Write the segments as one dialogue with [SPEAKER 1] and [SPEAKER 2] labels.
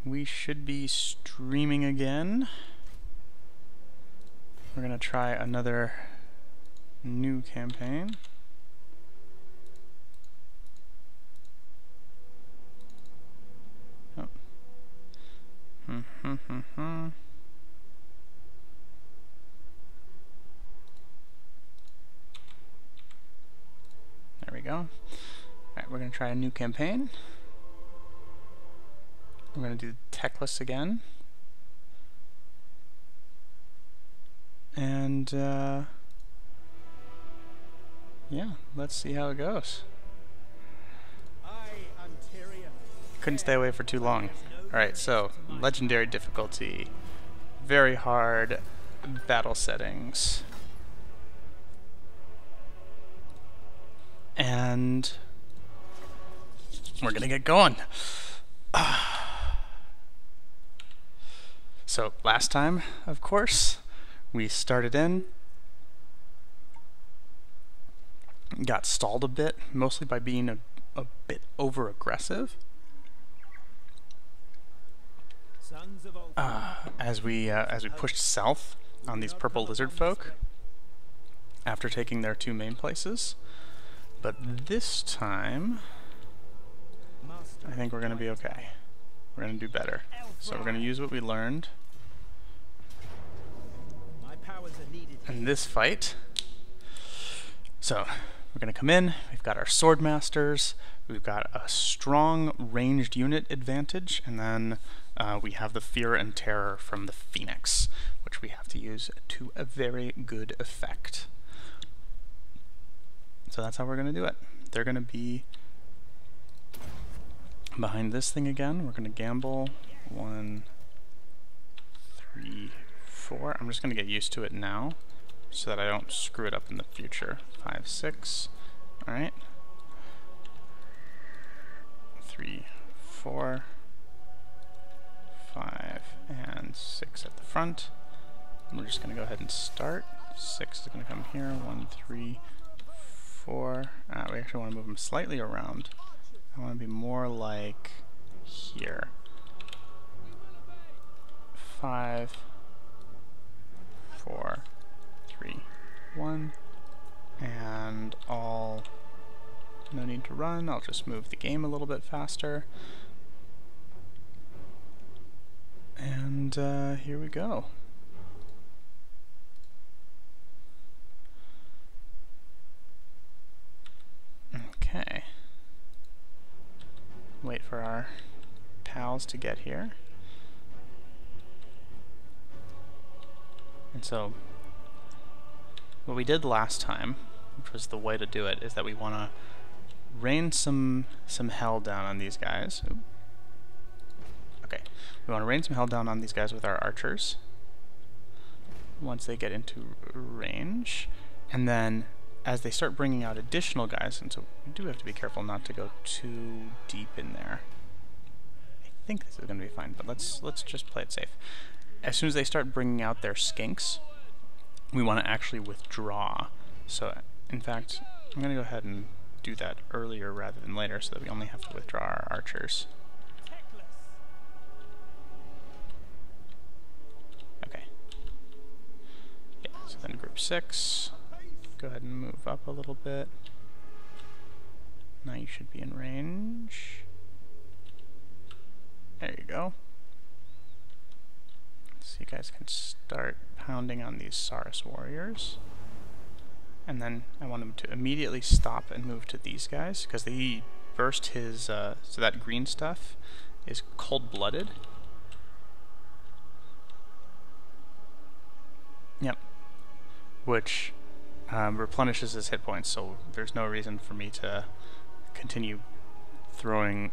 [SPEAKER 1] we should be streaming again. We're gonna try another new campaign. Oh. There we go. Alright, we're gonna try a new campaign. We're gonna do Teclis again. And yeah, let's see how it goes. Couldn't stay away for too long. Alright, so legendary difficulty, very hard battle settings, and we're gonna get going. So last time, of course, we started in, got stalled a bit, mostly by being a bit over aggressive. As we pushed south on these purple lizard folk after taking their two main places. But this time, I think we're gonna be okay. We're gonna do better. So we're gonna use what we learned in this fight. So we're gonna come in, we've got our Swordmasters, we've got a strong ranged unit advantage, and then we have the Fear and Terror from the Phoenix, which we have to use to a very good effect. So that's how we're gonna do it. They're gonna be behind this thing again. We're gonna gamble 1, 3, 4. I'm just gonna get used to it now so that I don't screw it up in the future. 5, 6. Alright. 3, 4, 5, and 6 at the front. And we're just gonna go ahead and start. 6 is gonna come here. 1, 3, 4. We actually want to move them slightly around. I want to be more like here. 5, 4, 3, 1, and all. No need to run. I'll just move the game a little bit faster. And here we go. Okay. Wait for our pals to get here. And so, what we did last time, which was the way to do it, is that we want to rain some hell down on these guys. Ooh. Okay, we want to rain some hell down on these guys with our archers once they get into range, and then as they start bringing out additional guys, and so we do have to be careful not to go too deep in there. I think this is going to be fine, but let's just play it safe. As soon as they start bringing out their skinks, we want to actually withdraw. So, in fact, I'm going to go ahead and do that earlier rather than later, so that we only have to withdraw our archers. Okay. Yeah, so then group 6. Go ahead and move up a little bit. Now you should be in range. There you go. So you guys can start pounding on these Saurus warriors. And then I want him to immediately stop and move to these guys, because he burst his, so that green stuff is cold-blooded. Yep. Which replenishes his hit points, so there's no reason for me to continue throwing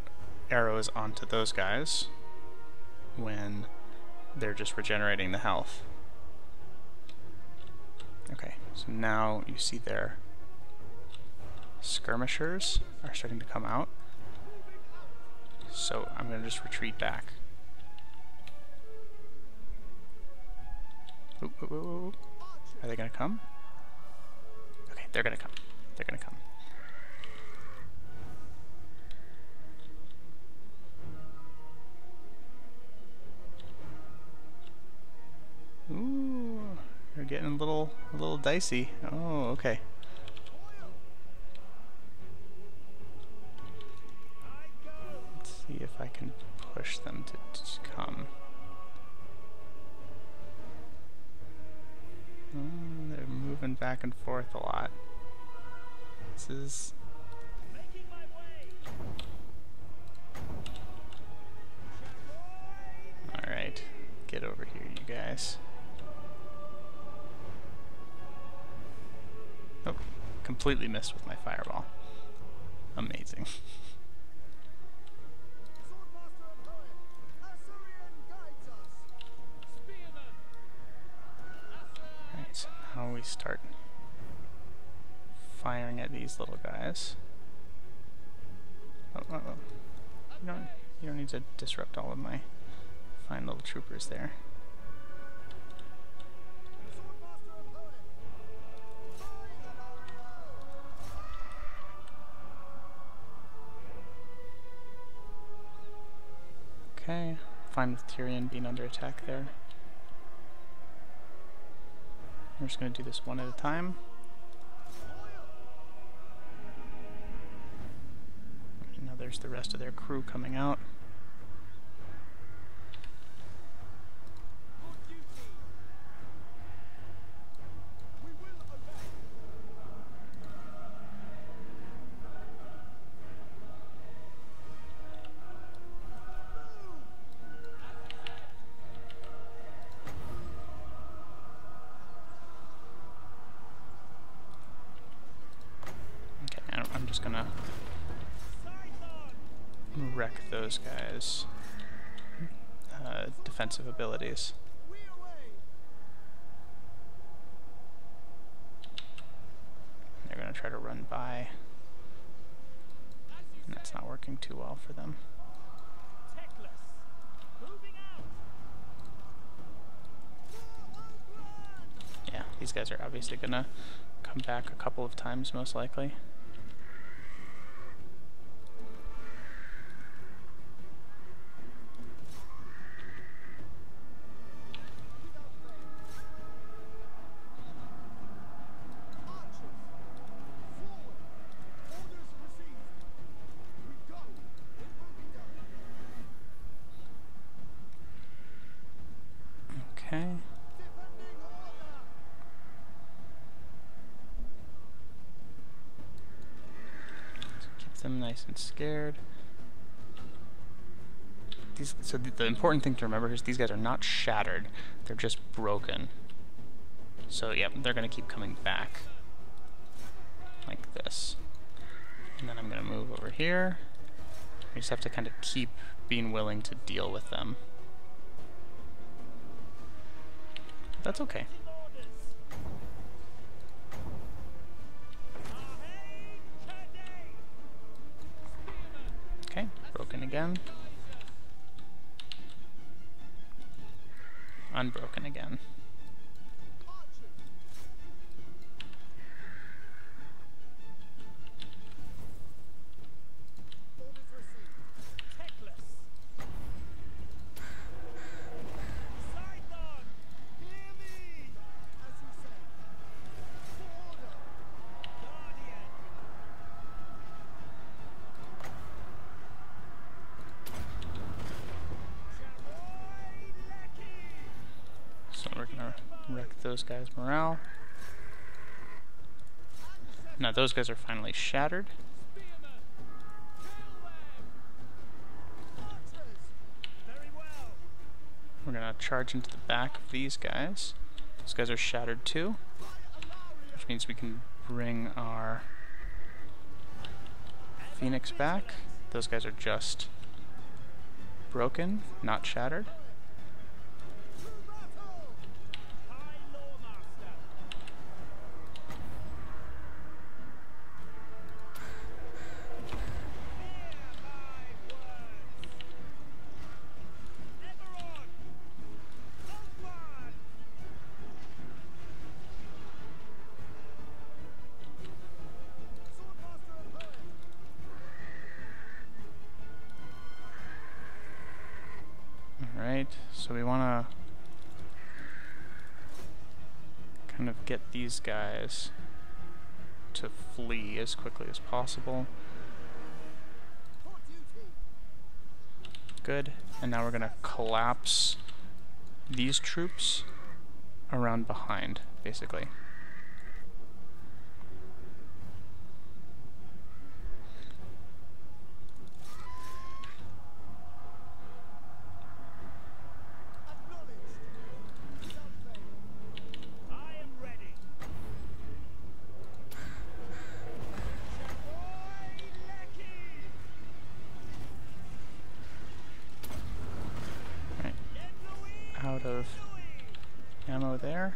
[SPEAKER 1] arrows onto those guys when they're just regenerating the health. Okay, so now you see their skirmishers are starting to come out, so I'm going to just retreat back. Ooh, ooh, ooh, ooh. Are they going to come? Okay, they're going to come. They're going to come. getting a little dicey. Oh, okay. Let's see if I can push them to come. Oh, they're moving back and forth a lot. This is... Alright, get over here, you guys. Oh, completely missed with my fireball. Amazing. Alright, so now we start firing at these little guys. Oh. You don't need to disrupt all of my fine little troopers there. Okay, fine with Tyrion being under attack there. We're just going to do this one at a time. Okay, now there's the rest of their crew coming out. I'm just gonna wreck those guys' defensive abilities. They're gonna try to run by, and that's not working too well for them. Yeah, these guys are obviously gonna come back a couple of times, most likely. Okay. So keep them nice and scared. So the important thing to remember is these guys are not shattered, they're just broken. So yeah, they're going to keep coming back like this. And then I'm going to move over here. We just have to kind of keep being willing to deal with them. That's okay. Okay, broken again. Unbroken again. So we're gonna wreck those guys' morale. Now those guys are finally shattered. We're gonna charge into the back of these guys. Those guys are shattered too, which means we can bring our Phoenix back. Those guys are just broken, not shattered. Alright, so we want to kind of get these guys to flee as quickly as possible. Good. And now we're going to collapse these troops around behind, basically. Out of ammo there.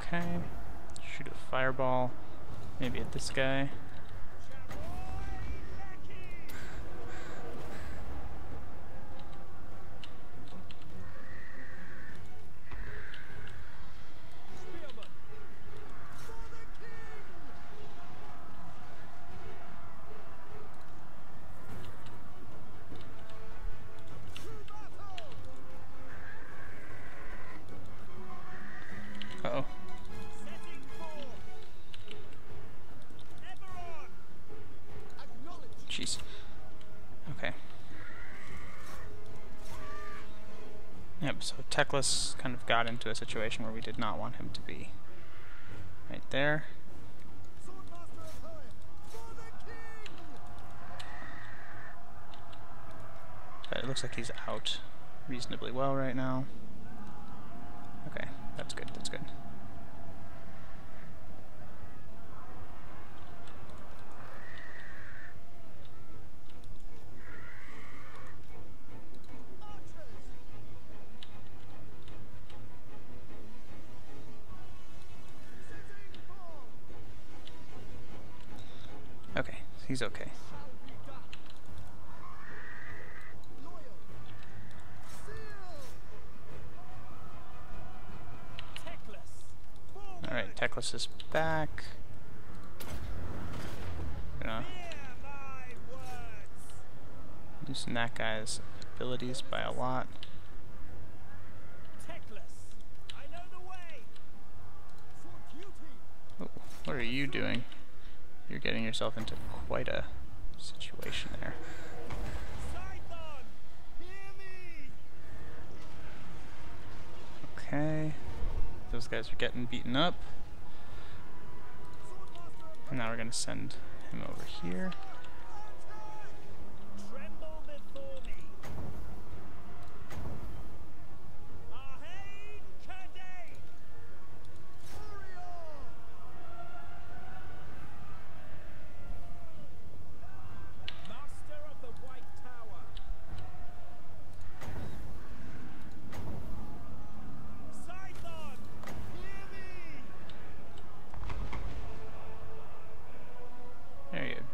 [SPEAKER 1] Okay, shoot a fireball, maybe at this guy. Uh-oh. Jeez. Okay. Yep, so Teclis kind of got into a situation where we did not want him to be. Right there. But it looks like he's out reasonably well right now. Okay, that's good, that's good. Okay, he's okay. Alright, Teclis is back. Gonna loosen that guy's abilities by a lot. Oh, what are you doing? You're getting yourself into quite a situation there. Okay. Those guys are getting beaten up. And now we're going to send him over here.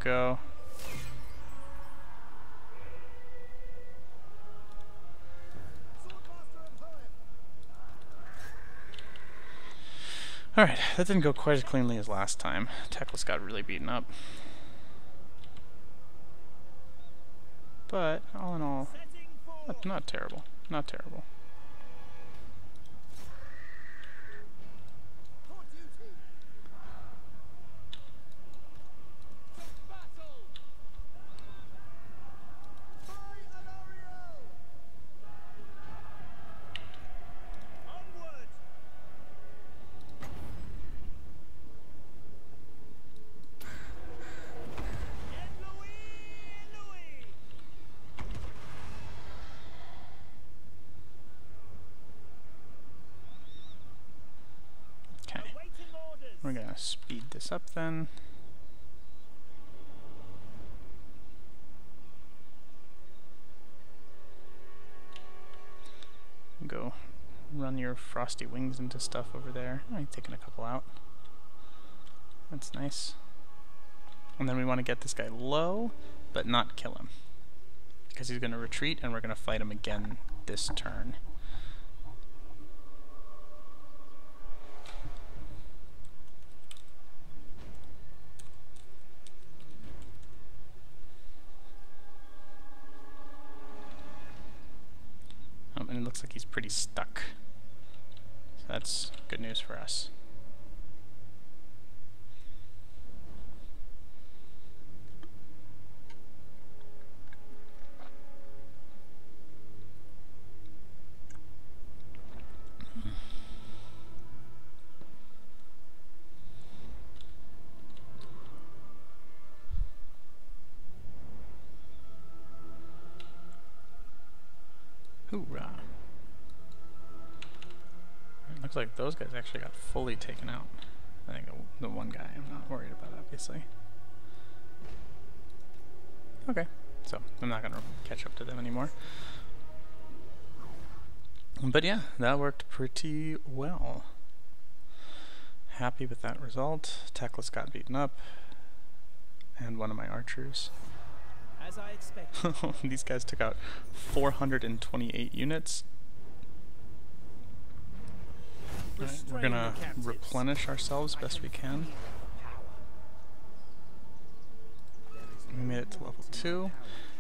[SPEAKER 1] Go. Alright, that didn't go quite as cleanly as last time. Teclis got really beaten up. But, all in all, not terrible. Not terrible. We're gonna speed this up then. Go run your frosty wings into stuff over there. I'm taking a couple out. That's nice. And then we want to get this guy low, but not kill him. Because he's going to retreat, and we're going to fight him again this turn. Oh, and it looks like he's pretty stuck. So that's good news for us. Hoorah. It looks like those guys actually got fully taken out. I think the one guy I'm not worried about, obviously. Okay, so I'm not going to catch up to them anymore. But yeah, that worked pretty well. Happy with that result. Teclis got beaten up. And one of my archers. As I expected. These guys took out 428 units. Right, we're gonna replenish ourselves best we can. We made it to level 2.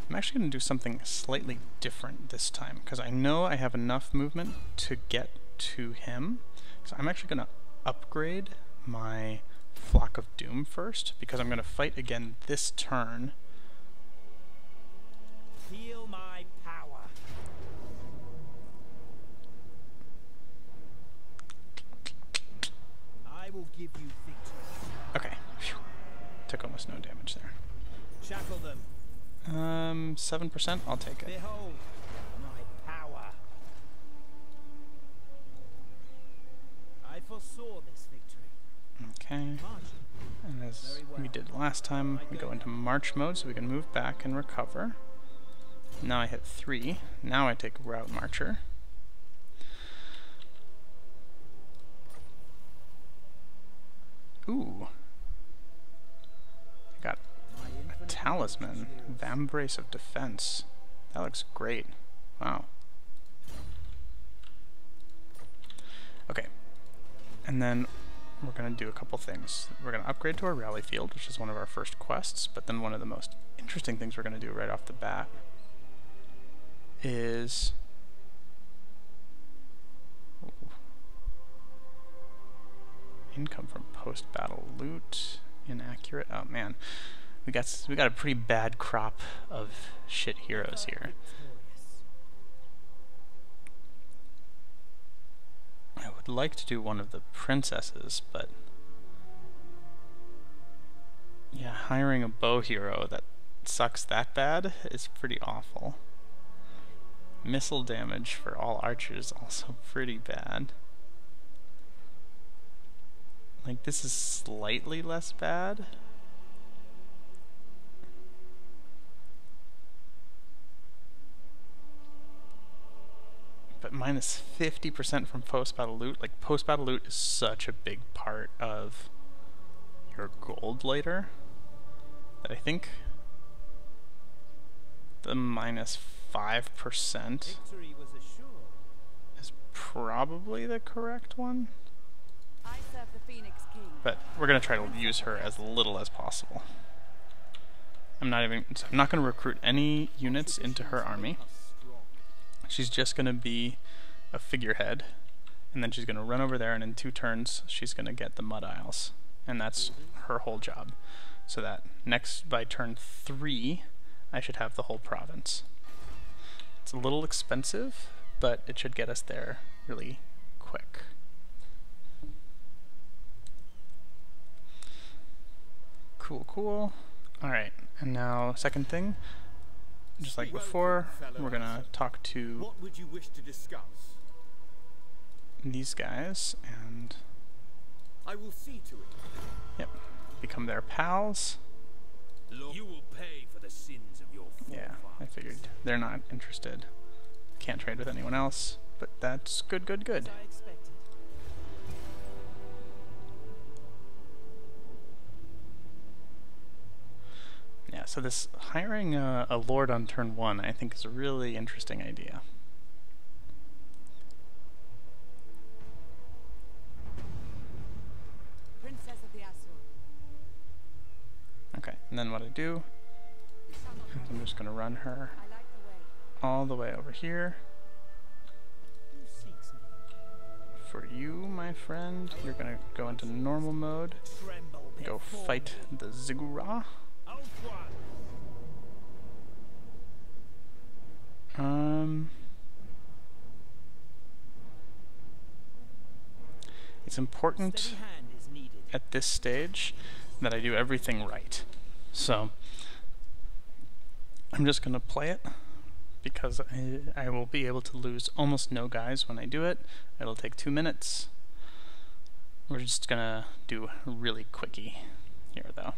[SPEAKER 1] I'm actually gonna do something slightly different this time, because I know I have enough movement to get to him. So I'm actually gonna upgrade my Flock of Doom first, because I'm gonna fight again this turn. Feel my power. I will give you victory. Okay. Phew. Took almost no damage there. Shackle them. 7%, I'll take it. Behold my power. I foresaw this victory. Okay. And as we did last time, we go into march mode so we can move back and recover. Now I hit 3. Now I take Route Marcher. Ooh. I got a talisman. Vambrace of Defense. That looks great. Wow. Okay. And then we're going to do a couple things. We're going to upgrade to our rally field, which is one of our first quests, but then one of the most interesting things we're going to do right off the bat is income from post-battle loot. Inaccurate. Oh man, we got a pretty bad crop of shit heroes here. I would like to do one of the princesses, but yeah, hiring a bow hero that sucks that bad is pretty awful. Missile damage for all archers also pretty bad. Like, this is slightly less bad. But minus 50% from post-battle loot. Like, post-battle loot is such a big part of your gold later that I think the minus 5% is probably the correct one.
[SPEAKER 2] I serve the Phoenix King.
[SPEAKER 1] But we're gonna try to use her as little as possible. I'm not gonna recruit any units into her army. She's just gonna be a figurehead, and then she's gonna run over there, and in 2 turns she's gonna get the Mud Isles, and that's her whole job. So that by turn 3, I should have the whole province. It's a little expensive, but it should get us there really quick. Cool, cool. Alright, and now second thing, just like before, we're gonna talk to
[SPEAKER 3] what would you wish to discuss?
[SPEAKER 1] These guys, and
[SPEAKER 3] I will see to it.
[SPEAKER 1] Yep, become their pals.
[SPEAKER 3] You will pay for the sins of your forefathers.
[SPEAKER 1] Yeah, I figured they're not interested. Can't trade with anyone else, but that's good, good, good. so this hiring a lord on turn 1 I think is a really interesting idea.
[SPEAKER 2] Princess of the Azure.
[SPEAKER 1] Okay, and then what I do is I'm just going to run her
[SPEAKER 2] I like the way.
[SPEAKER 1] all the way over here.
[SPEAKER 3] Who seeks me?
[SPEAKER 1] For you, my friend, you're going to go into normal mode,
[SPEAKER 3] Tremble
[SPEAKER 1] go
[SPEAKER 3] before
[SPEAKER 1] fight
[SPEAKER 3] me.
[SPEAKER 1] the Ziggurat.
[SPEAKER 3] Outrun.
[SPEAKER 1] It's important
[SPEAKER 3] Steady hand is needed.
[SPEAKER 1] at this stage that I do everything right. So I'm just going to play it because I will be able to lose almost no guys when I do it. It'll take 2 minutes. We're just going to do really quickie here though.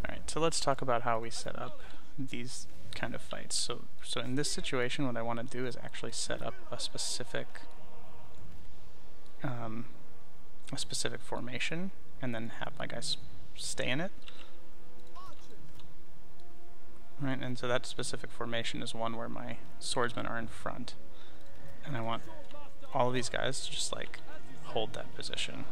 [SPEAKER 1] Alright, so let's talk about how we set up these kind of fights. So in this situation, what I want to do is actually set up a specific formation, and then have my guys stay in it. Right, and so that specific formation is one where my swordsmen are in front, and I want all of these guys to just like hold that position.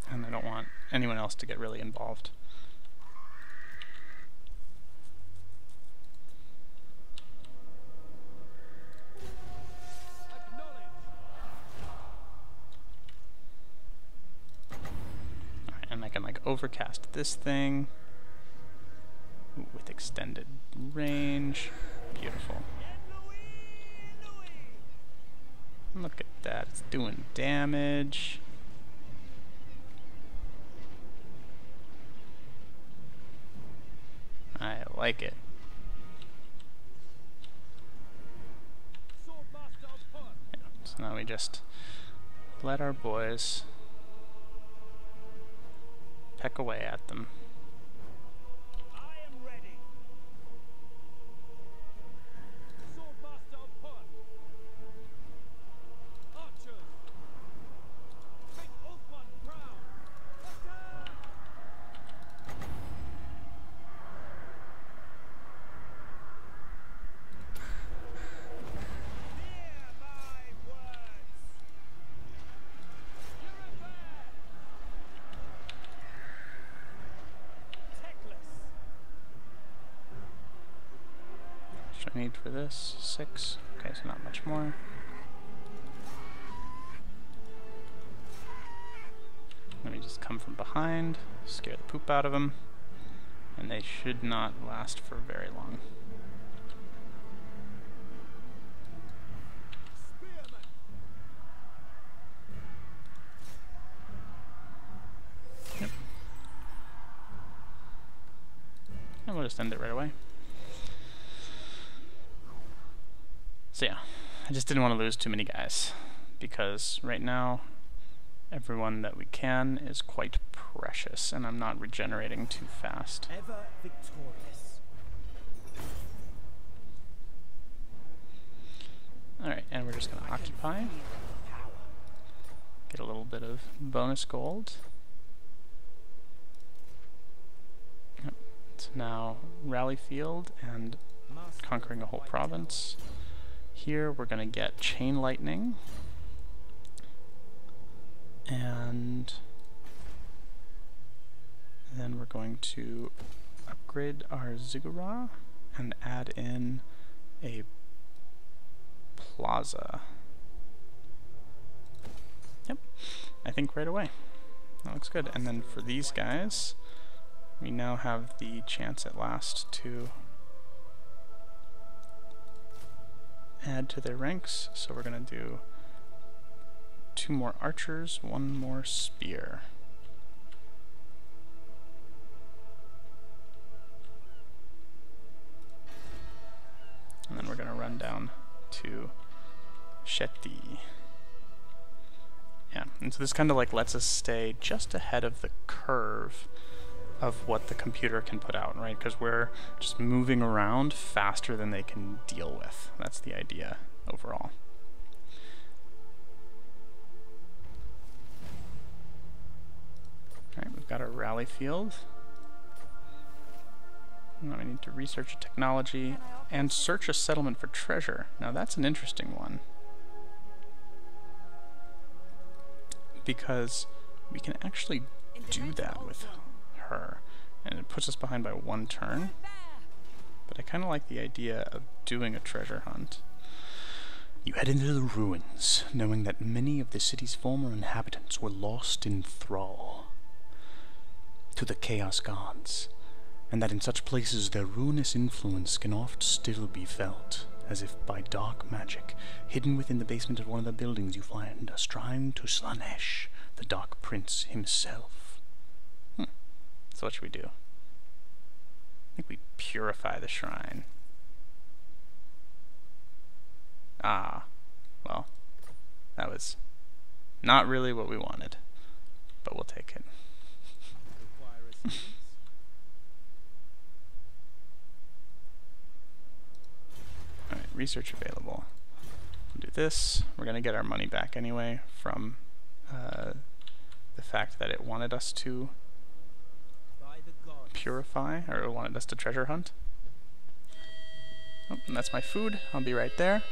[SPEAKER 1] And I don't want anyone else to get really involved. Alright, and I can like overcast this thing with extended range. Beautiful. Look at that, it's doing damage. I like it. Yeah, so now we just let our boys peck away at them.
[SPEAKER 3] I am ready. Swordmaster of Pun. Archers. Make Oathman proud. Attack! Hear my words. Teclis.
[SPEAKER 1] What do I need for this? 6. Okay, so not much more. Let me just come from behind, scare the poop out of them, and they should not last for very long.
[SPEAKER 3] Spearman.
[SPEAKER 1] Yep. And we'll just end it right away. So yeah, I just didn't want to lose too many guys, because right now everyone that we can is quite precious, and I'm not regenerating too fast.
[SPEAKER 3] Ever victorious.
[SPEAKER 1] Alright, and we're just going to occupy, get a little bit of bonus gold. Yep. It's now Rally Field and conquering a whole province. Here we're going to get Chain Lightning, and then we're going to upgrade our Ziggurat and add in a plaza. Yep, I think right away. That looks good. And then for these guys, we now have the chance at last to add to their ranks. So we're going to do 2 more archers, 1 more spear. And then we're going to run down to Shetty. Yeah, and so this kind of like lets us stay just ahead of the curve of what the computer can put out, right? Because we're just moving around faster than they can deal with. That's the idea. overall. Alright, we've got our rally field. Now we need to research a technology and search a settlement for treasure. Now that's an interesting one, because we can actually do that with her, and it puts us behind by 1 turn. But I kind of like the idea of doing a treasure hunt. You head into the ruins, knowing that many of the city's former inhabitants were lost in thrall to the Chaos Gods, and that in such places their ruinous influence can oft still be felt, as if by dark magic. Hidden within the basement of one of the buildings you find a shrine to Slanesh, the Dark Prince himself. So what should we do? I think we purify the shrine. Ah, well, that was not really what we wanted, but we'll take it. Alright, research available. We'll do this. We're going to get our money back anyway from the fact that it wanted us to purify, or it wanted us to treasure hunt. Oh, and that's my food. I'll be right there.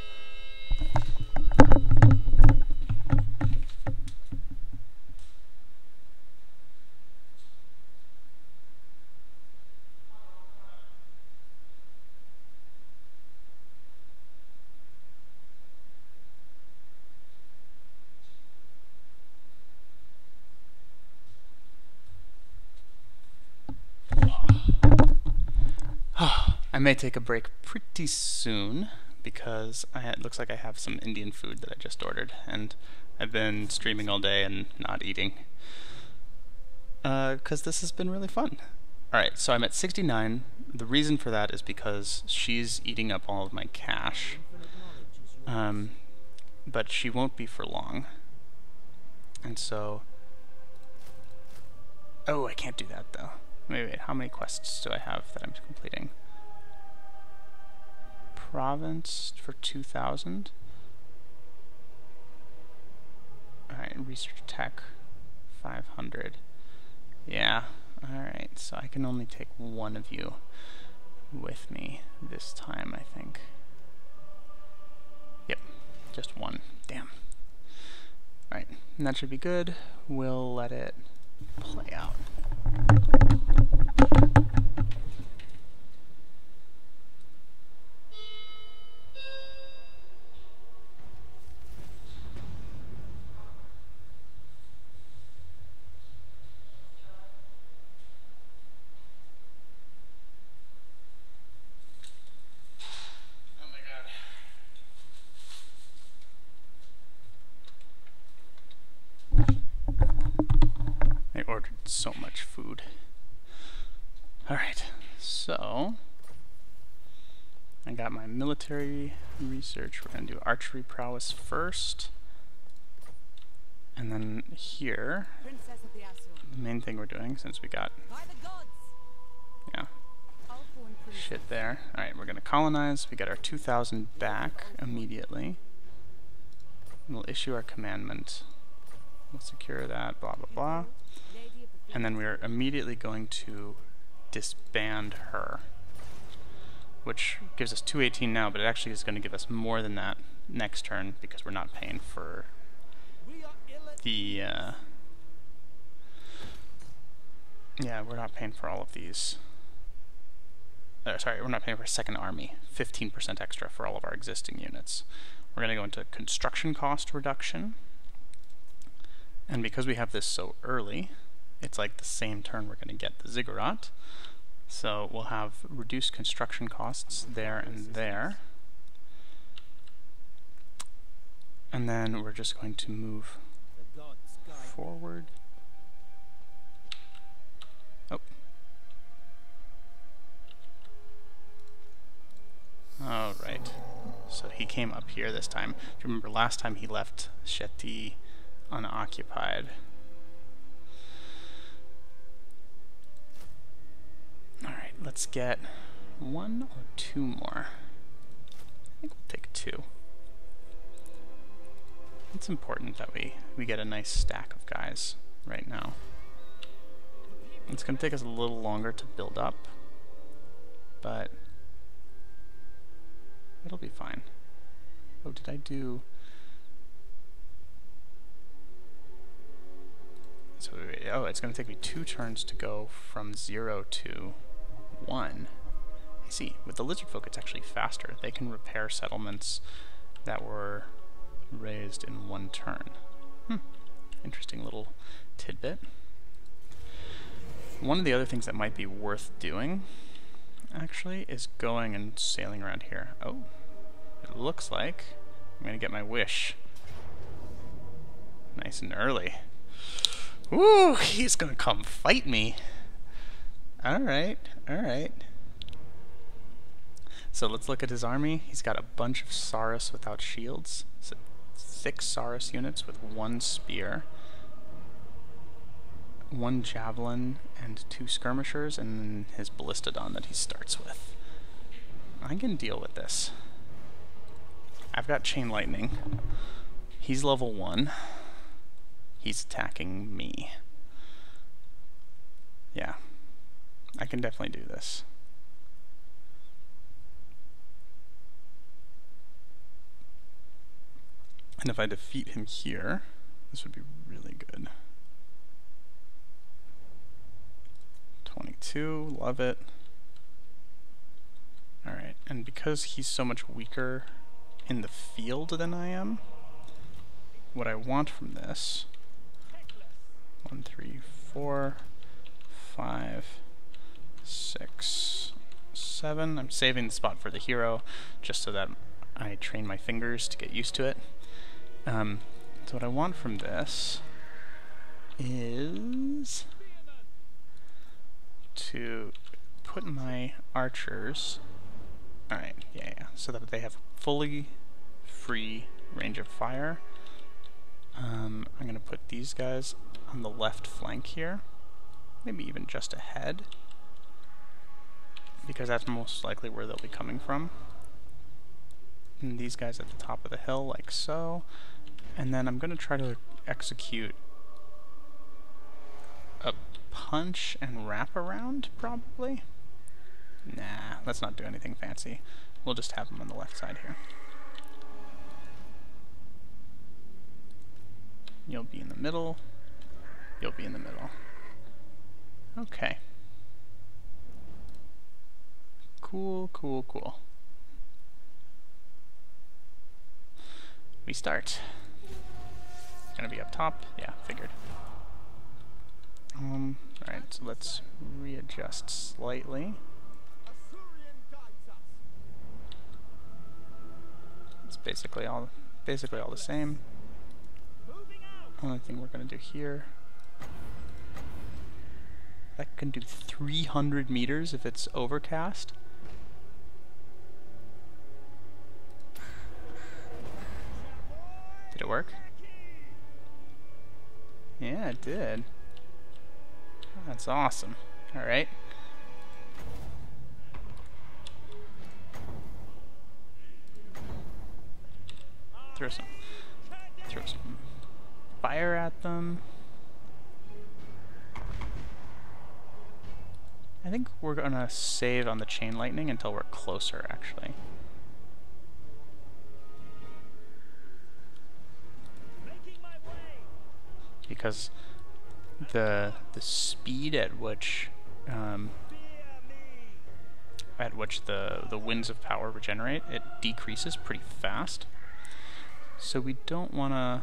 [SPEAKER 1] I may take a break pretty soon because it looks like I have some Indian food that I just ordered, and I've been streaming all day and not eating because this has been really fun. Alright, so I'm at 69. The reason for that is because she's eating up all of my cash, but she won't be for long. And so... oh, I can't do that though. Wait, how many quests do I have that I'm completing? Province for 2,000. Alright, research tech 500. Yeah, alright, so I can only take one of you with me this time, I think. Yep, just one. Damn. Alright, and that should be good. We'll let it play out. So much food. Alright, so I got my military research. We're going to do archery prowess first. And then here, the main thing we're doing, since we got shit there. Alright, we're going to colonize. We got our 2,000 back immediately. We'll issue our commandment. We'll secure that, blah blah blah. And then we're immediately going to disband her, which gives us 218 now, but it actually is going to give us more than that next turn because we're not paying for the yeah, we're not paying for all of these. Sorry, we're not paying for a second army. 15% extra for all of our existing units. We're going to go into construction cost reduction, and because we have this so early, it's like the same turn we're going to get the ziggurat. So we'll have reduced construction costs there and there. And then we're just going to move forward. Oh. Alright. So he came up here this time. Do you remember last time he left Sheti unoccupied? Alright, let's get 1 or 2 more. I think we'll take 2. It's important that we get a nice stack of guys right now. It's going to take us a little longer to build up, but it'll be fine. Oh, did I do... So, oh, it's going to take me 2 turns to go from 0 to 1. I see. With the lizard folk, it's actually faster. They can repair settlements that were raised in 1 turn. Interesting little tidbit. One of the other things that might be worth doing, actually, is going and sailing around here. Oh, it looks like I'm going to get my wish. Nice and early. Ooh, he's gonna come fight me. Alright, alright. So let's look at his army. He's got a bunch of Saurus without shields. So 6 Saurus units with 1 spear, 1 javelin, and 2 skirmishers, and then his ballistodon that he starts with. I can deal with this. I've got chain lightning. He's level 1. He's attacking me. Yeah, I can definitely do this. And if I defeat him here, this would be really good. 22, love it. Alright, and because he's so much weaker in the field than I am, what I want from this... 1, 3, 4, 5, 6, 7. I'm saving the spot for the hero just so that I train my fingers to get used to it. So what I want from this is to put my archers, alright, yeah, so that they have fully free range of fire. I'm going to put these guys on the left flank here, maybe even just ahead, because that's most likely where they'll be coming from. And these guys at the top of the hill, like so. And then I'm going to try to execute a punch and wrap around, probably. Nah, let's not do anything fancy. We'll just have them on the left side here. You'll be in the middle. You'll be in the middle. Okay. Cool, cool, cool. We start. Gonna be up top? Yeah, figured. Alright, so let's readjust slightly. It's basically all the same. Only thing we're gonna do here, that can do 300 meters if it's overcast. Did it work? Yeah, it did. That's awesome. Alright. Throw some fire at them. I think we're gonna save on the chain lightning until we're closer, actually. Because the speed at which the winds of power regenerate, it decreases pretty fast. So we don't want to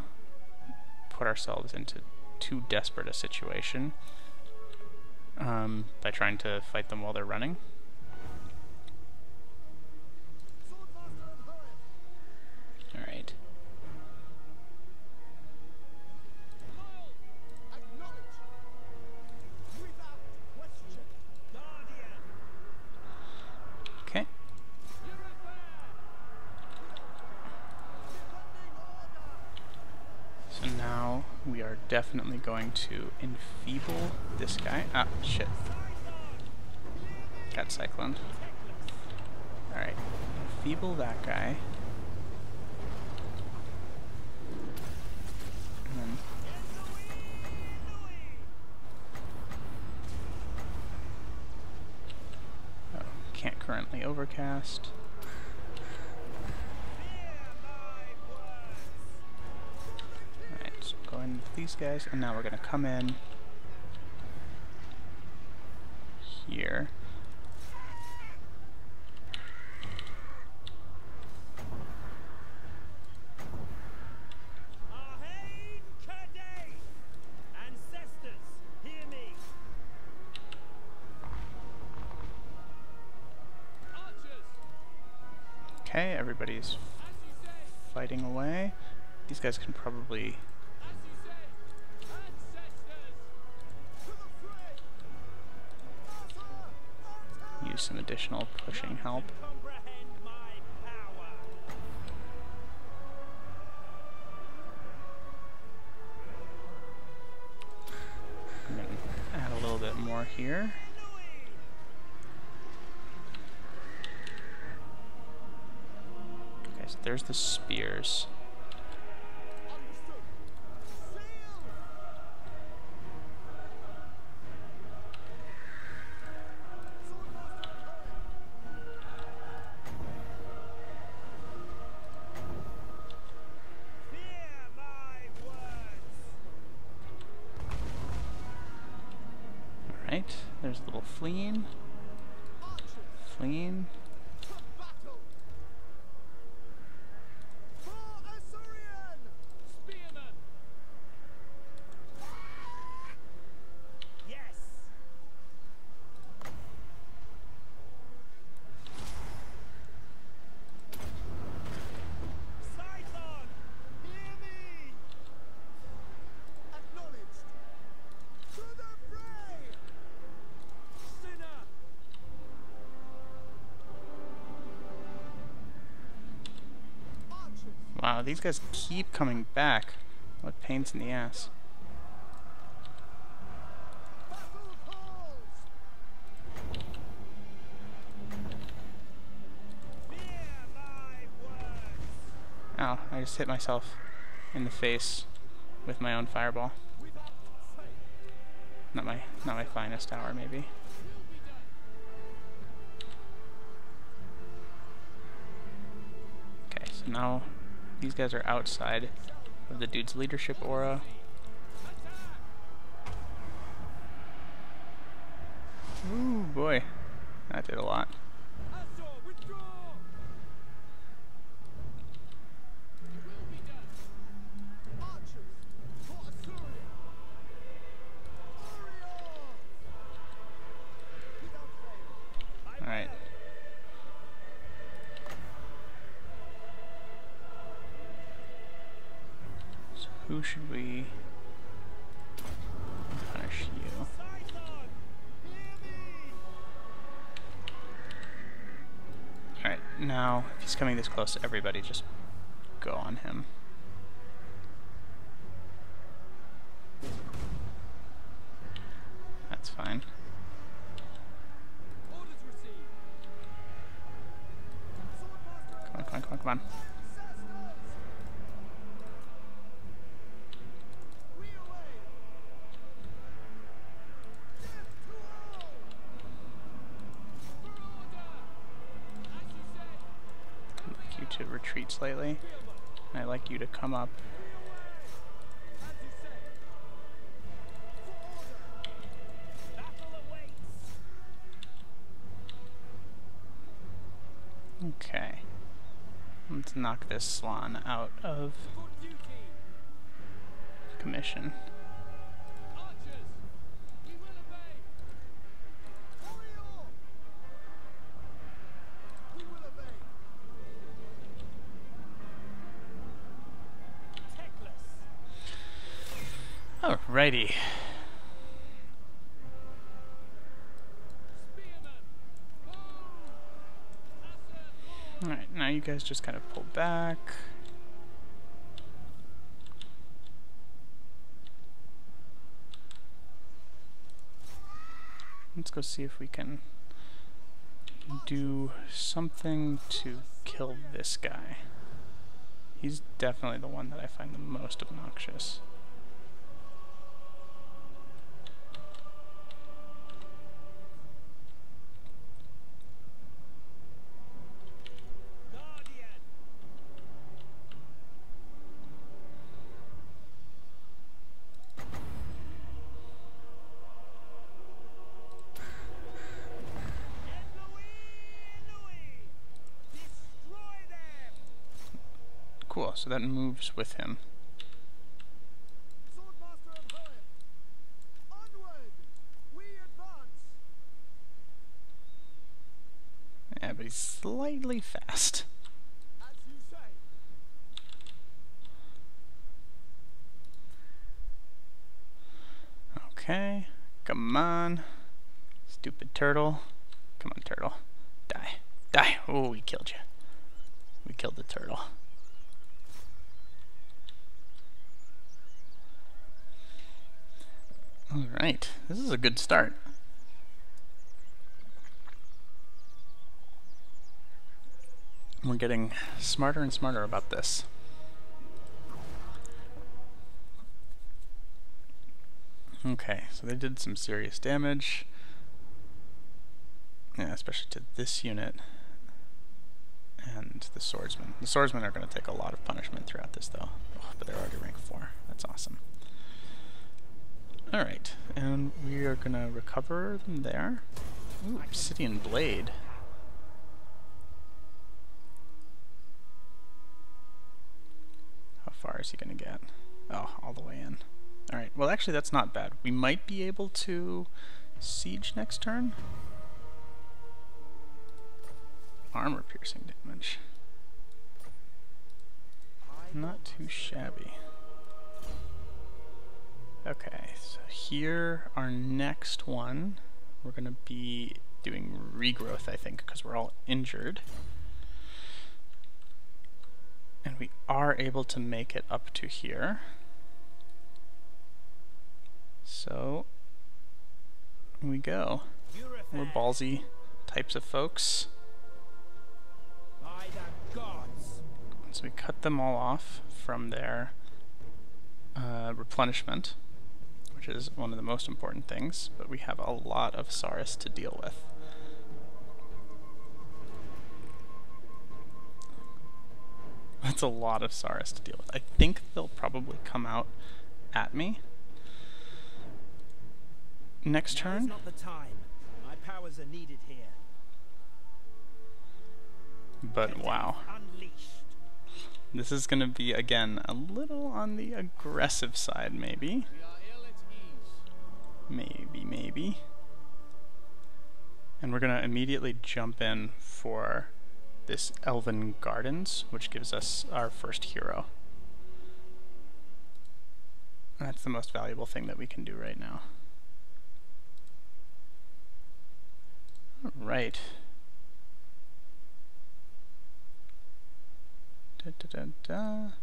[SPEAKER 1] put ourselves into too desperate a situation by trying to fight them while they're running. Alright. Okay. So now we are definitely going to enfeeble this guy. Ah, shit. Got cycloned. Alright. Enfeeble that guy. currently overcast. Alright, so go in with these guys, and now we're going to come in here. Okay, everybody's fighting away. These guys can probably use some additional pushing help. I'm going to add a little bit more here. Okay, so there's the spears. Alright, there's a little fleeing. Fleeing. Wow, these guys keep coming back. What pains in the ass. Ow, I just hit myself in the face with my own fireball. Not my finest hour, maybe. Okay, so now these guys are outside of the dude's leadership aura. Ooh, boy. That did a lot. Alright. So who should we punish you? Alright, now if he's coming this close, everybody just go on him. That's fine. Come on. I'd like you to retreat slightly. And I'd like you to come up. Okay. Let's knock this Slan out of commission. Alrighty. Alright, now you guys just kind of pull back. Let's go see if we can do something to kill this guy. He's definitely the one that I find the most obnoxious. cool. So that moves with him.
[SPEAKER 4] Swordmaster of Hoeth, onward! We advance!
[SPEAKER 1] Yeah, but he's slightly fast.
[SPEAKER 4] As you say.
[SPEAKER 1] Okay, come on. Stupid turtle. Come on, turtle. Die. Die! Oh, we killed you. We killed the turtle. Alright, this is a good start. We're getting smarter and smarter about this. Okay, so they did some serious damage. Yeah, especially to this unit and the swordsman. The swordsmen are going to take a lot of punishment throughout this, though. Oh, but they're already rank 4. That's awesome. Alright, and we are going to recover them there. Ooh, obsidian blade. How far is he going to get? Oh, all the way in. Alright, well actually that's not bad. We might be able to siege next turn. Armor piercing damage. Not too shabby. Okay, so here, our next one, we're going to be doing regrowth, I think, because we're all injured. And we are able to make it up to here. So, here we go. We're ballsy types of folks.
[SPEAKER 3] By the gods.
[SPEAKER 1] So we cut them all off from their replenishment, which is one of the most important things, but we have a lot of Saurus to deal with. That's a lot of Saurus to deal with. I think they'll probably come out at me next
[SPEAKER 3] Now's
[SPEAKER 1] turn.
[SPEAKER 3] not the time. My powers are needed here.
[SPEAKER 1] But wow.
[SPEAKER 3] Unleashed.
[SPEAKER 1] This is going to be, again, a little on the aggressive side, maybe. Maybe. And we're going to immediately jump in for this Elven Gardens, which gives us our first hero. And that's the most valuable thing that we can do right now. Alright. Alright,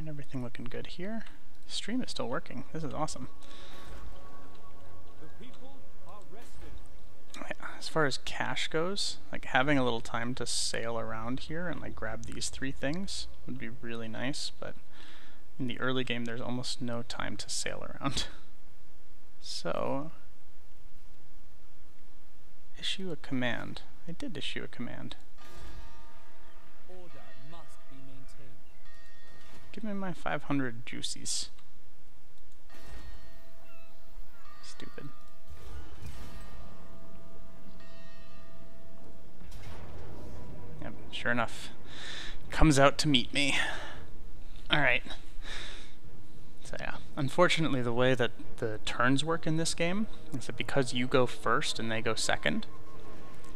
[SPEAKER 1] everything looking good here. Stream is still working. This is awesome.
[SPEAKER 3] The people are resting.
[SPEAKER 1] Yeah, as far as cash goes, like having a little time to sail around here and like grab these 3 things would be really nice, but in the early game there's almost no time to sail around. So, issue a command. I did issue a command.
[SPEAKER 3] Order must be maintained.
[SPEAKER 1] Give me my 500 juicies. Stupid. Yep, sure enough. Comes out to meet me. Alright. So yeah, unfortunately the way that the turns work in this game is that because you go first and they go second,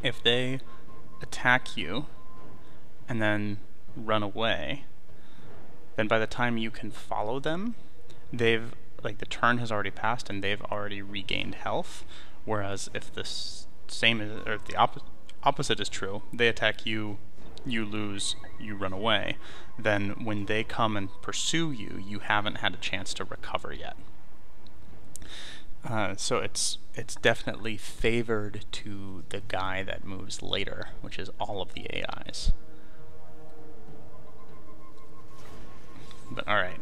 [SPEAKER 1] if they attack you and then run away, then by the time you can follow them, they've, like, the turn has already passed and they've already regained health. Whereas if the same is, or the opposite is true, they attack you, you lose, you run away, then when they come and pursue you, you haven't had a chance to recover yet. So it's definitely favored to the guy that moves later, which is all of the AIs. But alright.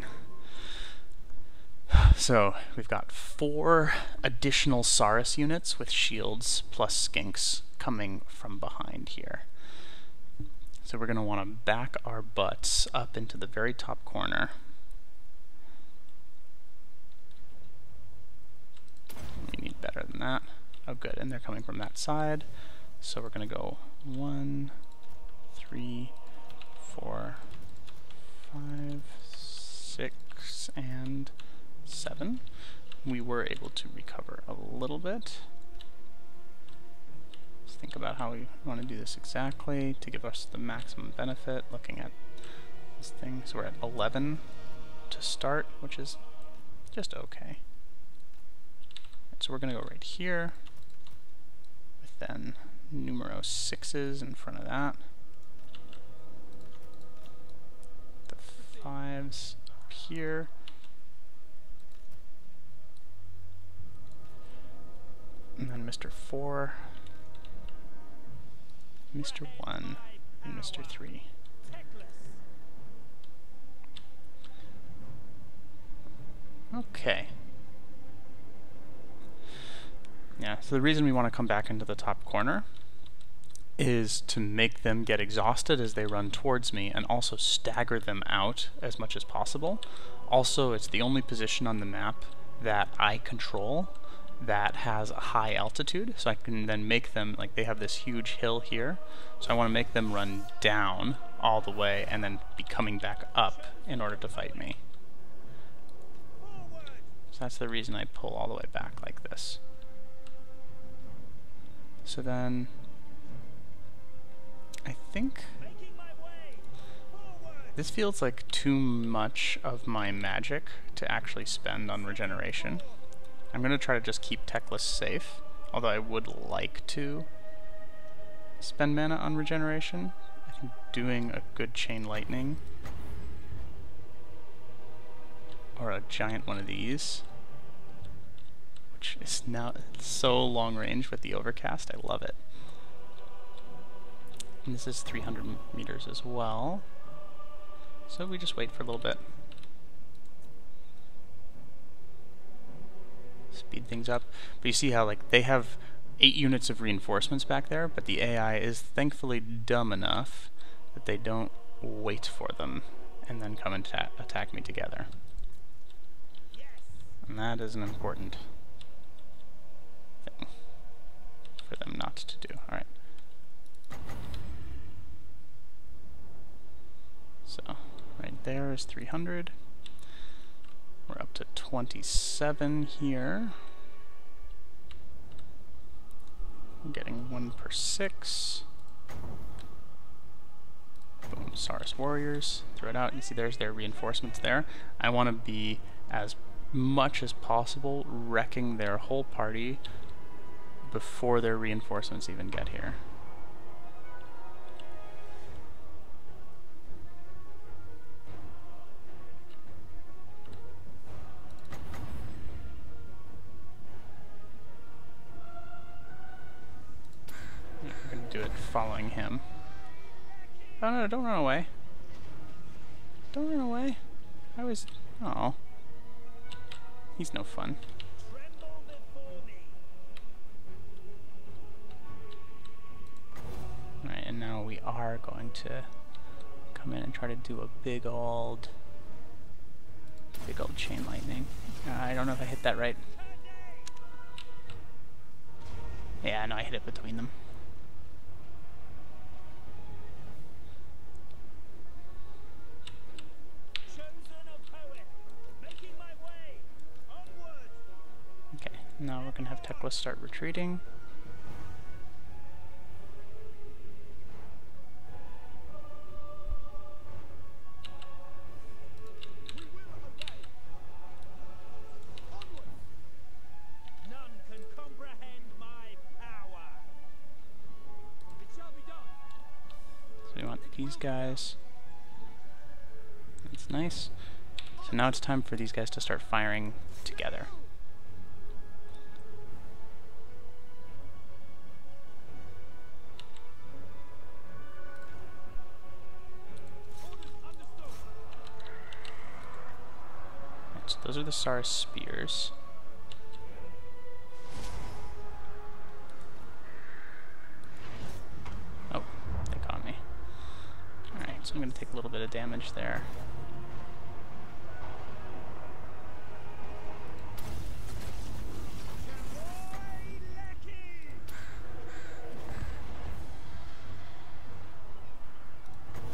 [SPEAKER 1] So we've got 4 additional Saurus units with shields plus skinks coming from behind here. So we're going to want to back our butts up into the very top corner. We need better than that. Oh good, and they're coming from that side. So we're going to go 1, 3, 4, 5, 6, and 7. We were able to recover a little bit. Let's think about how we want to do this exactly to give us the maximum benefit, looking at this thing. So we're at 11 to start, which is just okay. So we're going to go right here, with then numero 6s in front of that. The 5s up here. And then Mr. 4, Mr. 1, and Mr. 3. Okay. Yeah, so the reason we want to come back into the top corner is to make them get exhausted as they run towards me, and also stagger them out as much as possible. Also, it's the only position on the map that I control that has a high altitude, so I can then make them, like they have this huge hill here, so I want to make them run down all the way and then be coming back up in order to fight me. So that's the reason I pull all the way back like this. So then, I think this feels like too much of my magic to actually spend on regeneration. I'm going to try to just keep Teclis safe, although I would like to spend mana on regeneration. I think doing a good Chain Lightning, or a giant one of these, which is now so long range with the overcast, I love it. And this is 300 meters as well, so we just wait for a little bit. Speed things up. But you see how like they have 8 units of reinforcements back there, but the AI is thankfully dumb enough that they don't wait for them and then come and attack me together. And that is an important thing for them not to do. Alright. So, right there is 300. We're up to 27 here. I'm getting 1 per 6. Boom, Saurus Warriors. Throw it out. You see there's their reinforcements there. I want to be as much as possible wrecking their whole party before their reinforcements even get here. Following him. Oh no, don't run away. Don't run away. I was... oh. He's no fun. Alright, and now we are going to come in and try to do a big old Chain Lightning. I don't know if I hit that right. Yeah, no, I hit it between them. Now we're going to have Teclis start retreating.
[SPEAKER 3] None can comprehend my power. It shall be done.
[SPEAKER 1] So we want these guys. That's nice. So now it's time for these guys to start firing together. So those are the Saurus spears. Oh, they caught me. Alright, so I'm going to take a little bit of damage there.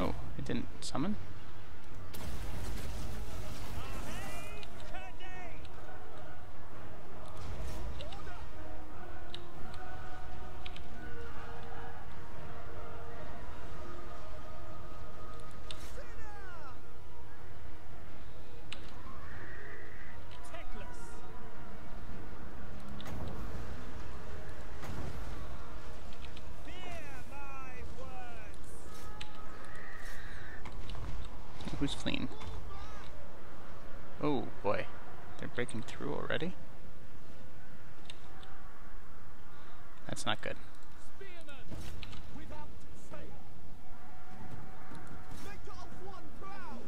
[SPEAKER 1] Oh, it didn't summon? Who's fleeing? Oh boy, they're breaking through already? That's not good.
[SPEAKER 4] Spearmen without fail. Make of one proud.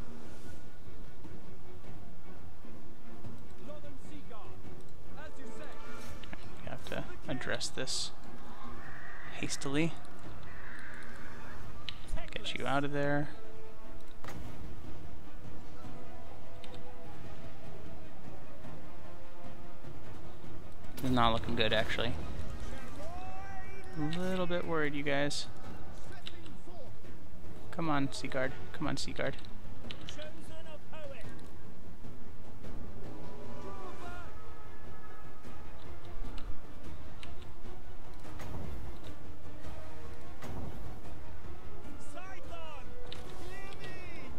[SPEAKER 4] Northern Sea Guard, as you say.
[SPEAKER 1] You have to address this hastily. Get you out of there. It's not looking good, actually. A little bit worried, you guys.
[SPEAKER 4] Setting forth.
[SPEAKER 1] Come on, Seaguard. Come on, Seaguard.
[SPEAKER 3] Chosen a poet.
[SPEAKER 4] Draw back.
[SPEAKER 3] Sidelon.
[SPEAKER 4] Hear me.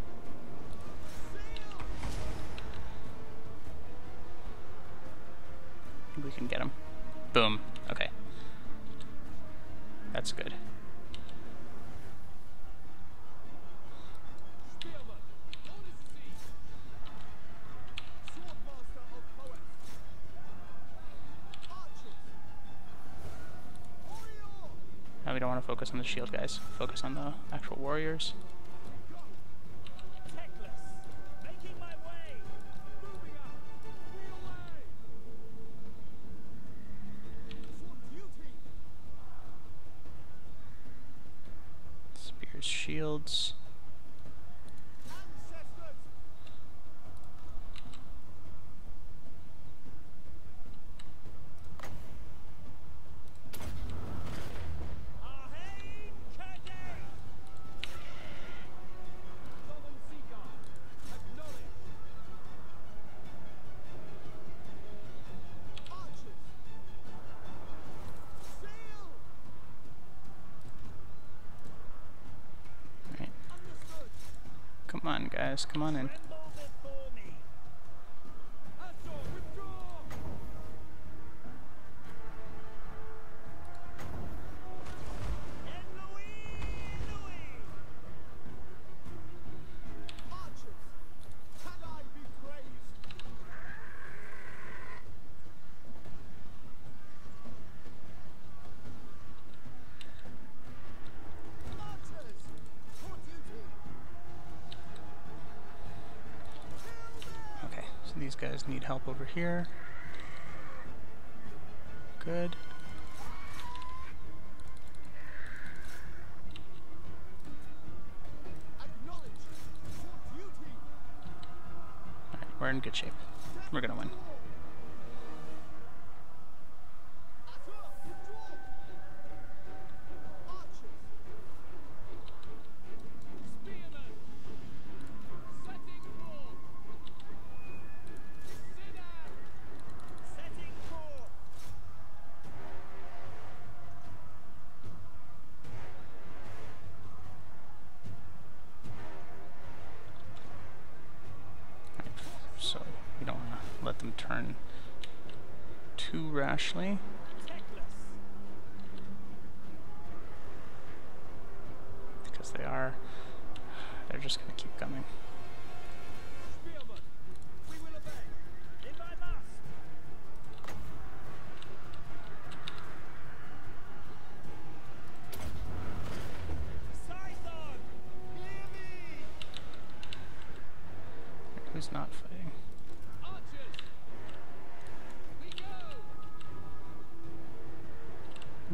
[SPEAKER 4] Sail.
[SPEAKER 1] I think we can get him. Boom. Okay. That's good.
[SPEAKER 4] Spearmen, on his feet. Swordmaster of poets. Archers. Warrior.
[SPEAKER 1] Now we don't want to focus on the shield guys. Focus on the actual warriors.
[SPEAKER 3] Teclis. Making my way.
[SPEAKER 4] Moving out. Wheel away. For duty.
[SPEAKER 1] Spears, shields.
[SPEAKER 4] Ancestors.
[SPEAKER 3] Ahead, Cadet.
[SPEAKER 4] Northern Sea Guard. Acknowledge. Archers. Sail.
[SPEAKER 1] Alright.
[SPEAKER 4] Understood.
[SPEAKER 1] Come on, guys. Come on in.
[SPEAKER 3] Tremble before me.
[SPEAKER 4] Azor, withdraw.
[SPEAKER 3] En Louis, Louis.
[SPEAKER 4] Archers. Can I be praised? Archers. For duty.
[SPEAKER 1] Okay, so these guys need help over here. Good.
[SPEAKER 4] Acknowledge. For duty.
[SPEAKER 1] Alright, we're in good shape. We're gonna win.
[SPEAKER 4] Azor, withdraw. Archers. Spearmen. Setting forth. Sinner.
[SPEAKER 3] Setting forth.
[SPEAKER 1] So we don't want to let them turn too rashly.
[SPEAKER 3] Teclis.
[SPEAKER 1] Because they're just going to keep coming.
[SPEAKER 4] Spearmen. We will obey.
[SPEAKER 3] If I must. Sidelon.
[SPEAKER 4] Hear me.
[SPEAKER 1] Who's not fighting?
[SPEAKER 4] Archers. We go.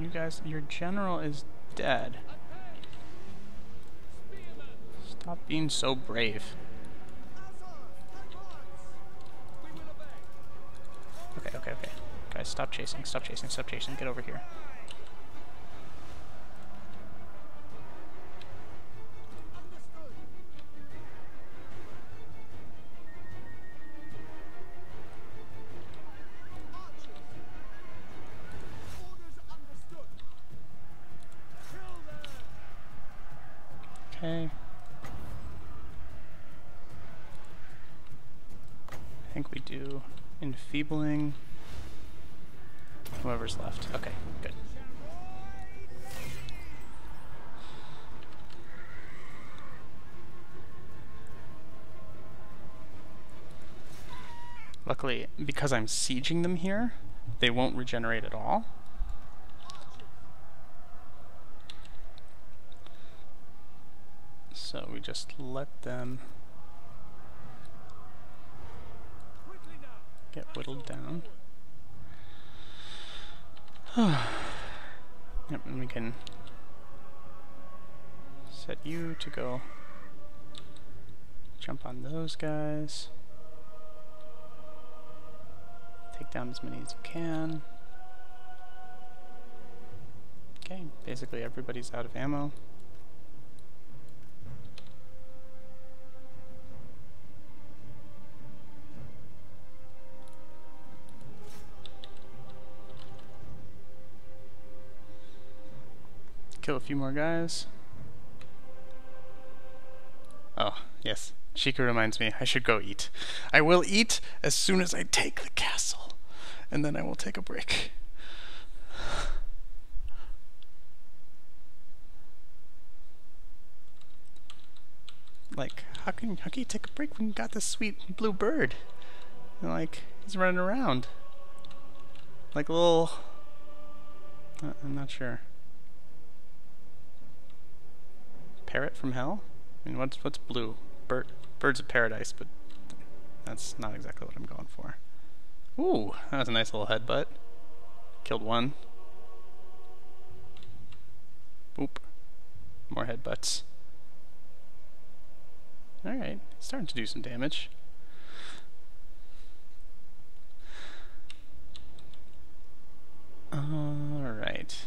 [SPEAKER 1] You guys, your general is dead.
[SPEAKER 4] Ahead. Spearmen.
[SPEAKER 1] Stop being so brave.
[SPEAKER 4] Azor, advance. We will obey.
[SPEAKER 1] Okay. Guys, stop chasing, stop chasing, stop chasing. Get over here.
[SPEAKER 4] Understood. Archers. Orders understood. Kill them.
[SPEAKER 1] Okay. I think we do enfeebling whoever's left. Okay, good. Luckily, because I'm sieging them here, they won't regenerate at all. So we just let them
[SPEAKER 4] Quickly now.
[SPEAKER 1] get whittled down. Yep, and we can set you to go jump on those guys. Take down as many as you can. Okay, basically everybody's out of ammo. Kill a few more guys. Oh, yes. Sheikah reminds me I should go eat. I will eat as soon as I take the castle. And then I will take a break. Like, how can you take a break when you got this sweet blue bird? And like, he's running around. Like a little... I'm not sure. Parrot from hell? I mean, what's blue? Birds of paradise, but that's not exactly what I'm going for. Ooh, that was a nice little headbutt. Killed one. Boop. More headbutts. Alright, starting to do some damage. Alright.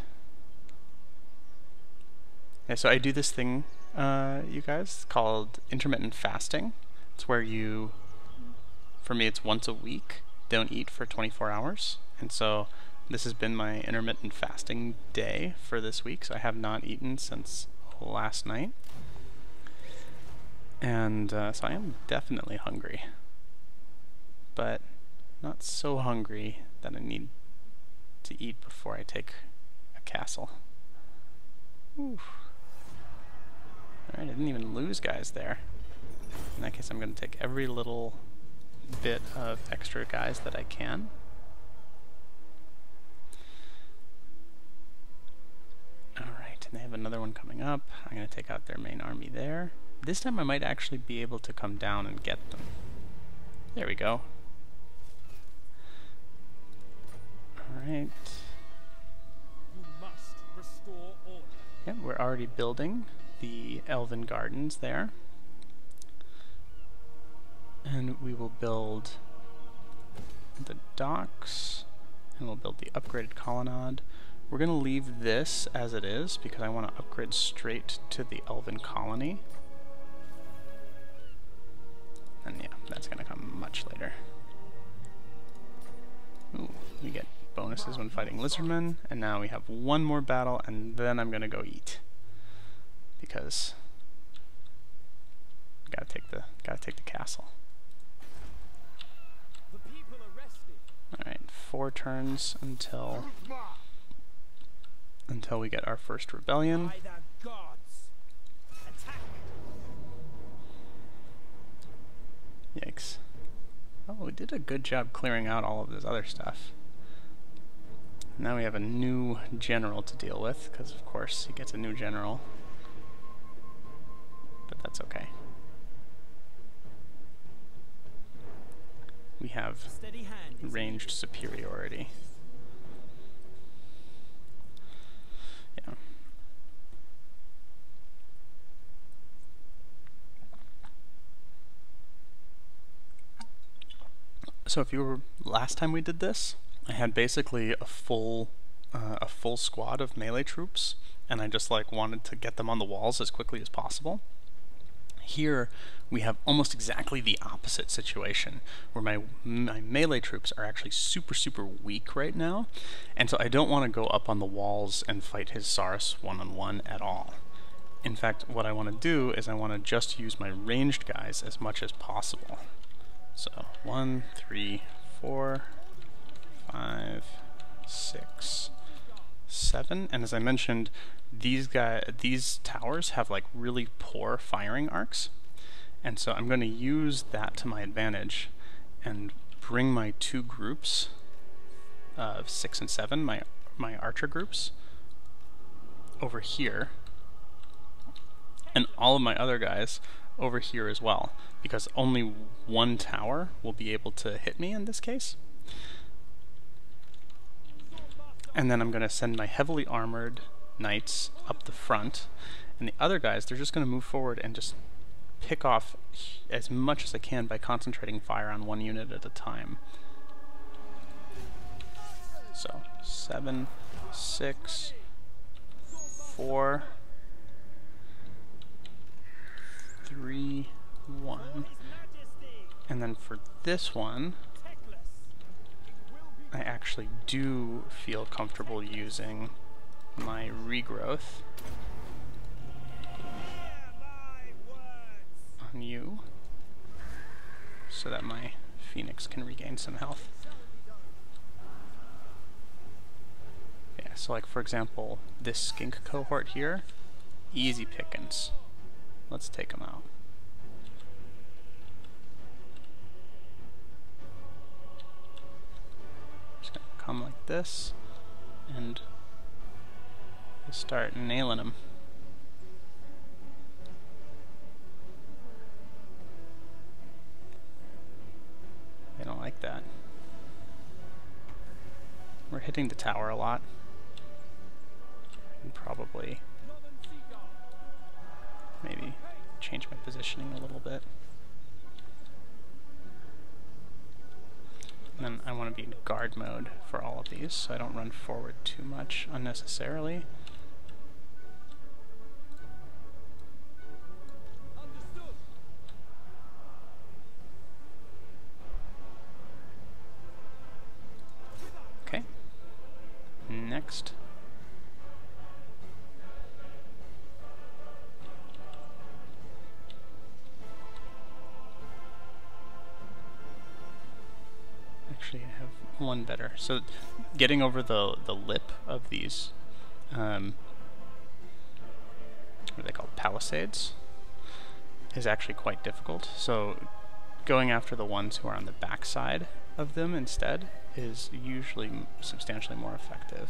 [SPEAKER 1] Yeah, so I do this thing, you guys, called intermittent fasting. It's where you, for me it's once a week, don't eat for 24 hours. And so this has been my intermittent fasting day for this week, so I have not eaten since last night. And so I am definitely hungry. But not so hungry that I need to eat before I take a castle. Oof. Alright, I didn't even lose guys there. In that case, I'm going to take every little bit of extra guys that I can. Alright, and they have another one coming up. I'm going to take out their main army there. This time I might actually be able to come down and get them. There we go. Alright.
[SPEAKER 3] You must restore order.
[SPEAKER 1] Yeah, we're already building the elven gardens there. And we will build the docks, and we'll build the upgraded colonnade. We're going to leave this as it is because I want to upgrade straight to the elven colony. And yeah, that's going to come much later. Ooh, we get bonuses when fighting lizardmen, and now we have one more battle, and then I'm going to go eat. Because gotta take the castle.
[SPEAKER 3] The people are resting.
[SPEAKER 1] Alright, 4 turns until we get our first rebellion.
[SPEAKER 3] By the gods. Attack.
[SPEAKER 1] Yikes. Oh, we did a good job clearing out all of this other stuff. Now we have a new general to deal with, because of course he gets a new general. But that's okay. We have
[SPEAKER 3] Steady hand is
[SPEAKER 1] ranged superiority. Yeah. So if you were last time we did this, I had basically a full squad of melee troops, and I just like wanted to get them on the walls as quickly as possible. Here we have almost exactly the opposite situation, where my melee troops are actually super weak right now, and so I don't want to go up on the walls and fight his Saurus one-on-one at all. In fact, what I want to do is I want to just use my ranged guys as much as possible. So 1, 3, 4, 5, 6, 7, and as I mentioned, these towers have like really poor firing arcs, and so I'm going to use that to my advantage and bring my two groups of 6 and 7, my archer groups, over here, and all of my other guys over here as well, because only one tower will be able to hit me in this case. And then I'm going to send my heavily armored knights up the front, and the other guys, they're just going to move forward and just pick off as much as I can by concentrating fire on one unit at a time. So 7, 6, 4, 3, 1. And then for this one, I actually do feel comfortable using my regrowth on you so that my Phoenix can regain some health. Yeah, so like for example, this skink cohort here, easy pickings. Let's take them out. Just gonna come like this and start nailing them. They don't like that. We're hitting the tower a lot. And probably maybe change my positioning a little bit. And then I want to be in guard mode for all of these, so I don't run forward too much unnecessarily. Okay. Next. Actually, I have one better. So, getting over the lip of these, what are they called? Palisades, is actually quite difficult. So, going after the ones who are on the back side of them instead is usually substantially more effective.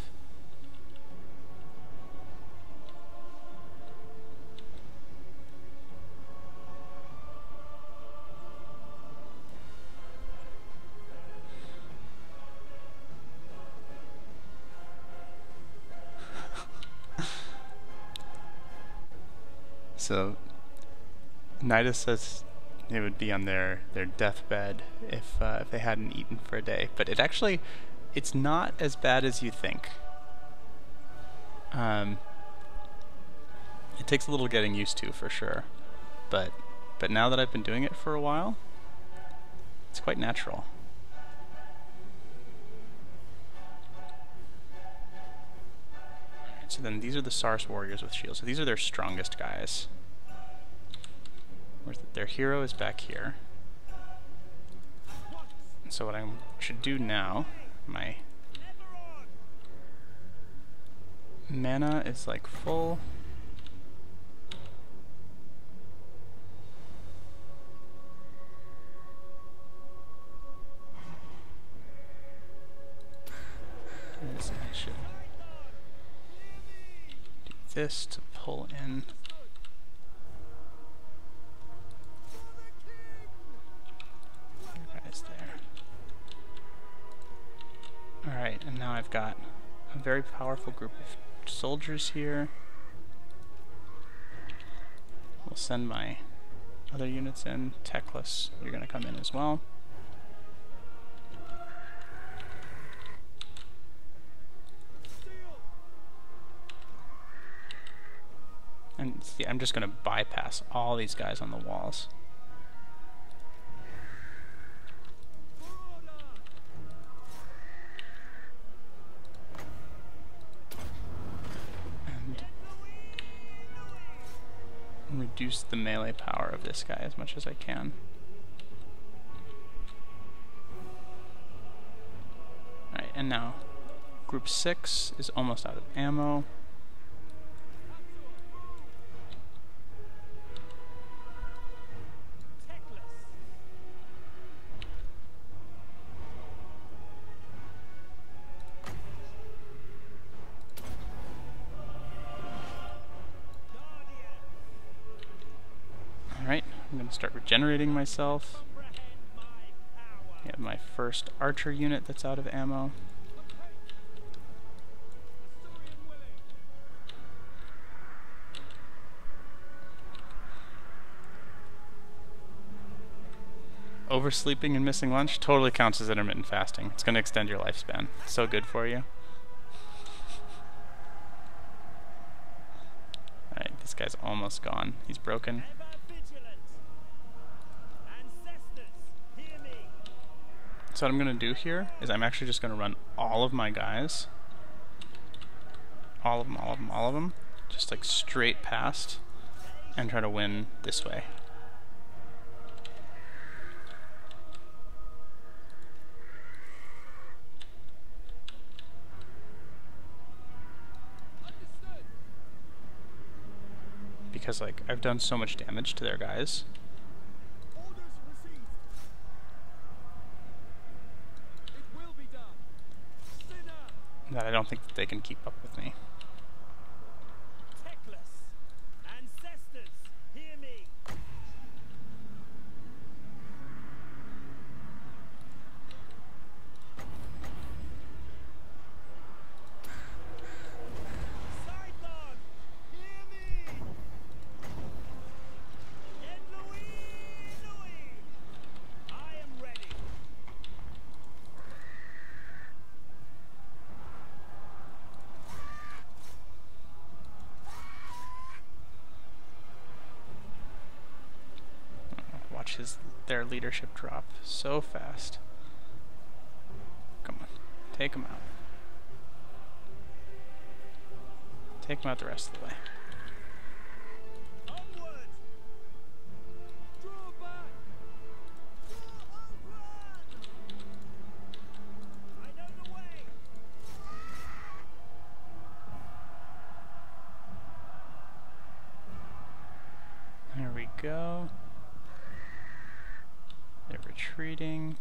[SPEAKER 1] So, Nida says they would be on their deathbed if they hadn't eaten for a day. But it's not as bad as you think. It takes a little getting used to, for sure. But now that I've been doing it for a while, it's quite natural. So then these are the Sars warriors with shields. So these are their strongest guys. Their hero is back here. And so what I should do now, my mana is like full. I should do this to pull in. Alright, and now I've got a very powerful group of soldiers here. We'll send my other units in. Teclis, you're going to come in as well. And see, I'm just going to bypass all these guys on the walls. Reduce the melee power of this guy as much as I can. Alright, and now group 6 is almost out of ammo. and start regenerating myself. I have my first archer unit that's out of ammo. Oversleeping and missing lunch totally counts as intermittent fasting. It's going to extend your lifespan. So good for you. Alright, this guy's almost gone. He's broken. So what I'm going to do here is I'm actually just going to run all of my guys. All of them. Just like straight past. And try to win this way. Because like I've done so much damage to their guys that I don't think that they can keep up with me.
[SPEAKER 4] Teclis, ancestors, hear me. Sidon, hear me. And Louis, I am ready.
[SPEAKER 1] Watch their leadership drop so fast. Come on, take them out. Take them out the rest of the way.
[SPEAKER 4] Onward. Draw back. Draw open. I know the way.
[SPEAKER 1] There we go. They're retreating.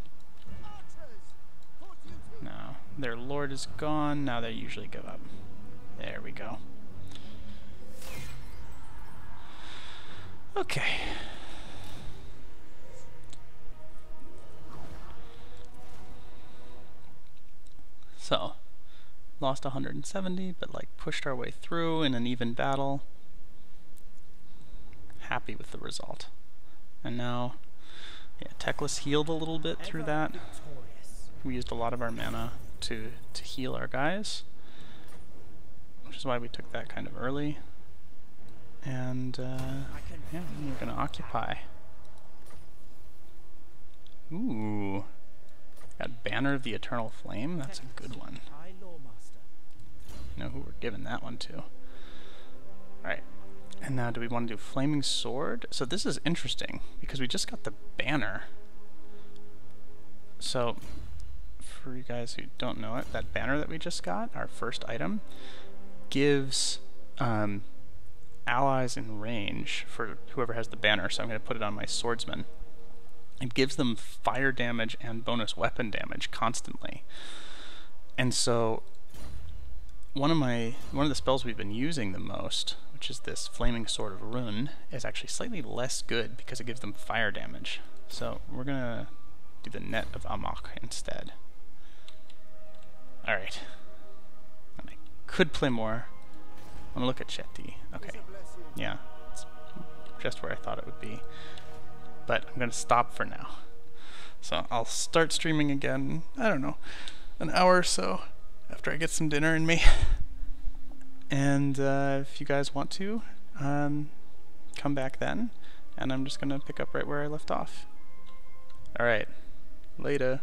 [SPEAKER 4] Archers, for duty.
[SPEAKER 1] No, their lord is gone. Now they usually give up. There we go. Okay. So, lost 170, but like pushed our way through in an even battle. Happy with the result. And now, yeah, Teclis healed a little bit through that. We used a lot of our mana to heal our guys, which is why we took that kind of early. And yeah, we're gonna occupy. Ooh, got Banner of the Eternal Flame. That's a good one. You know who we're giving that one to. All right. And now do we want to do Flaming Sword? So this is interesting because we just got the banner. So for you guys who don't know it, that banner that we just got, our first item, gives allies in range for whoever has the banner. So I'm going to put it on my swordsman. It gives them fire damage and bonus weapon damage constantly. And so one of the spells we've been using the most, which is this Flaming Sword of Rune, is actually slightly less good because it gives them fire damage. So we're gonna do the Net of Amok instead. Alright. And I could play more. I'm gonna look at Chetty. Okay. Yeah. It's just where I thought it would be. But I'm gonna stop for now. So I'll start streaming again, I don't know, an hour or so after I get some dinner in me. And if you guys want to, come back then, and I'm just gonna pick up right where I left off. Alright, later.